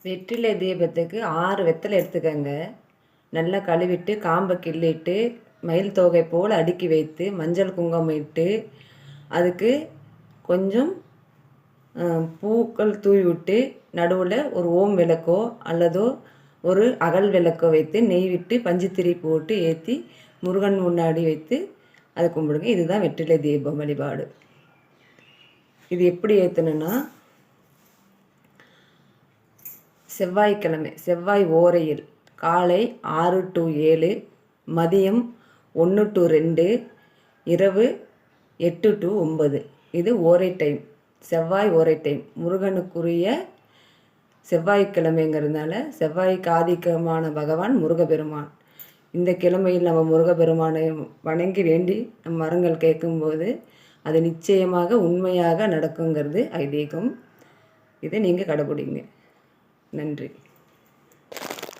வெற்றிலை தீபத்துக்கு 6 வெத்தலை எடுத்துக்கங்க. நல்லா கழுவிட்டு காம்பை கிள்ளிட்டு மயில் தொகை போல் அடுக்கி வைத்து மஞ்சள் குங்குமம் இட்டு அதுக்கு கொஞ்சம் பூக்கள் தூவி விட்டு நடுவில் ஒரு ஓம் விளக்கோ அல்லதோ ஒரு அகல் விளக்கோ வைத்து நெய் விட்டு பஞ்சுத்திரி போட்டு ஏற்றி முருகன் முன்னாடி வைத்து அதை கும்பிடுங்க. இதுதான் வெற்றிலை தீபம் வழிபாடு. இது எப்படி ஏற்றணுன்னா, செவ்வாய்க்கிழமை செவ்வாய் ஓரையில் காலை 6 to 7, மதியம் 1 to 2, இரவு 8 to 9. இது ஓரை டைம், செவ்வாய் ஓரை டைம். முருகனுக்குரிய செவ்வாய்க்கிழமைங்கிறதுனால செவ்வாய்க்கு ஆதிக்கமான பகவான் முருகப்பெருமான். இந்த கிழமையில் நம்ம முருகப்பெருமானை வணங்கி வேண்டி நம் வரங்கள் கேட்கும்போது அது நிச்சயமாக உண்மையாக நடக்குங்கிறது ஐதீகம். இதை நீங்கள் கடைப்பிடிங்க. நன்றி.